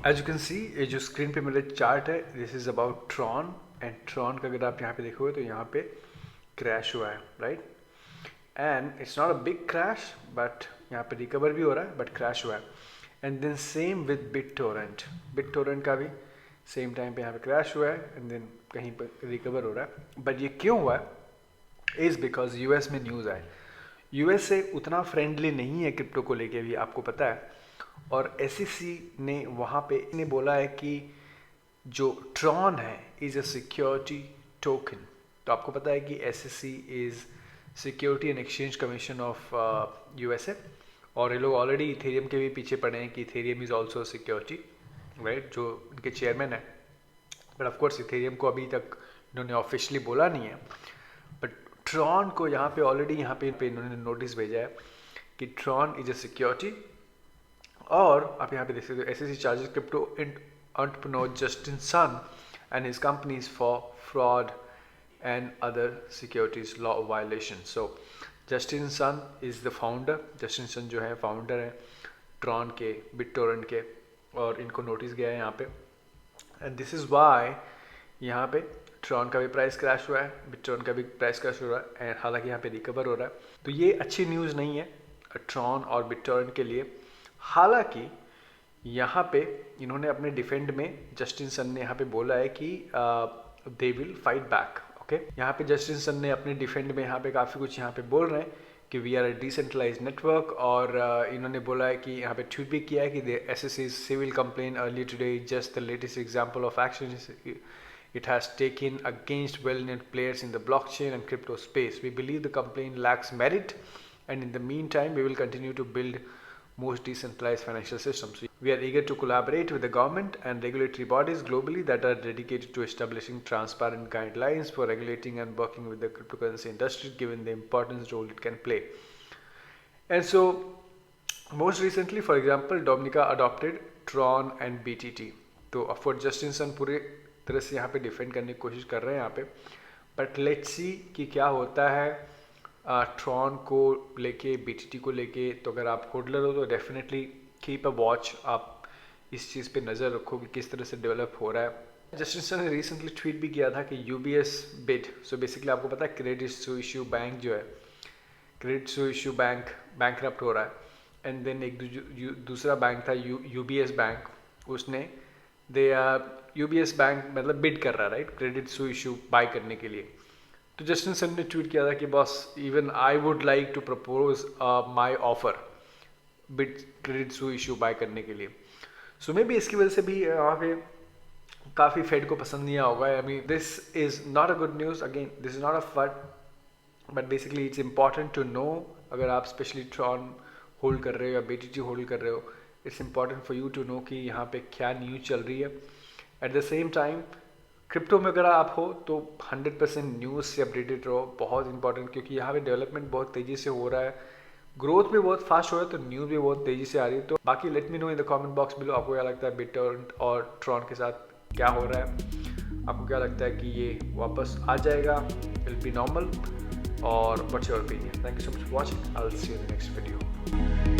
As you can see, ये जो screen पे मेरा चार्ट है, this is about Tron, and Tron का अगर आप यहाँ पे देखोगे तो यहाँ पे क्रैश हुआ है, right, and it's not a big crash, but यहाँ पे रिकवर भी हो रहा है, बट क्रैश हुआ है. And then same with BitTorrent का भी सेम टाइम पे यहाँ पे क्रैश हुआ है, एंड देन कहीं पर रिकवर हो रहा है. बट ये क्यों हुआ है इज़ बिकॉज यूएस में न्यूज़ आए. यूएस से उतना फ्रेंडली नहीं है क्रिप्टो को लेके भी, आपको पता है. और एसईसी ने वहाँ पे ने बोला है कि जो ट्रॉन है इज़ अ सिक्योरिटी टोकन. तो आपको पता है कि SEC is security and exchange commission of USA, और ये लोग ऑलरेडी इथेरियम के भी पीछे पड़े हैं कि Ethereum is also security, right, जो इनके चेयरमैन है. बट ऑफ कोर्स इथेरियम को अभी तक इन्होंने ऑफिशियली बोला नहीं है. बट ट्रॉन को यहाँ पे ऑलरेडी यहाँ पे इन्होंने नोटिस भेजा है कि ट्रॉन इज अ सिक्योरिटी. और आप यहाँ पे देख सकते हो, SEC charges crypto entrepreneur Justin Sun and his companies for fraud and other securities law violation. So Justin Sun is the founder. Justin Sun जो है फाउंडर है ट्रॉन के, बिट टोरेंट के, और इनको नोटिस गया है यहाँ पे. एंड दिस इज़ वाई यहाँ पे ट्रॉन का भी प्राइस क्रैश हुआ है, बिट टोरेंट का भी प्राइस क्रैश हो रहा है, एंड हालांकि यहाँ पे रिकवर हो रहा है. तो ये अच्छी न्यूज़ नहीं है ट्रॉन और बिट टोरेंट के लिए. हालांकि यहाँ पे इन्होंने अपने डिफेंड में, जस्टिन सन ने यहाँ पे बोला है कि they will fight back. Okay, यहाँ पे जस्टिन सन ने अपने डिफेंड में यहाँ पे काफ़ी कुछ यहाँ पे बोल रहे हैं कि we are a decentralised network. और इन्होंने बोला है कि यहाँ पे ट्वीट भी किया है कि the SSC civil complaint early today just the latest example of action it has taken against well-known players in the blockchain and crypto space. We believe the complaint lacks merit, and in the meantime, we will continue to build most decentralized financial systems. We are eager to collaborate with the government and regulatory bodies globally that are dedicated to establishing transparent guidelines for regulating and working with the cryptocurrency industry, given the important role it can play. And so, most recently, for example, Dominica adopted TRON and BTT. तो of course, Justin Sun पूरे तरह से यहाँ पे defend करने की कोशिश कर रहे हैं यहाँ पे. बट लेट्स सी कि क्या होता है ट्रॉन को लेके, बीटीटी को लेके. तो अगर आप होल्डर हो तो डेफिनेटली कीप अ वॉच, आप इस चीज़ पे नज़र रखो कि किस तरह से डेवलप हो रहा है. जस्टिन सन ने रिसेंटली ट्वीट भी किया था कि यूबीएस बिड, सो बेसिकली आपको पता है क्रेडिट इशू बैंक जो है, क्रेडिट इशू बैंकरप्ट हो रहा है. एंड देन एक दूसरा बैंक था यूबीएस बैंक, उसने यूबीएस बैंक मतलब बिड कर रहा है, राइट, क्रेडिट इशू बाय करने के लिए. तो जस्टिन सन ने ट्वीट किया था कि boss, even I would like to propose my offer bid credit issue buy करने के लिए. सो मे बी इसकी वजह से भी वहाँ पे काफ़ी फेड को पसंद नहीं होगा. I mean this is not a good news. Again this is not a fact, but basically it's important to know. अगर आप स्पेशली ट्रॉन होल्ड कर रहे हो या बीटीटी होल्ड कर रहे हो, it's important for you to know कि यहाँ पे क्या न्यूज़ चल रही है. At the same time crypto में अगर आप हो तो 100% न्यूज़ से अपडेटेड रहो, बहुत इंपॉर्टेंट, क्योंकि यहाँ पे डेवलपमेंट बहुत तेज़ी से हो रहा है, ग्रोथ भी बहुत फास्ट हो रहा है, तो न्यूज़ भी बहुत तेज़ी से आ रही है. तो बाकी let me know in the comment box below, आपको क्या लगता है बिटटोरेंट और ट्रॉन के साथ क्या हो रहा है. आपको क्या लगता है कि ये वापस आ जाएगा, विल बी नॉर्मल, और what's your opinion. Thank you so much for watching. I will see you in the next video.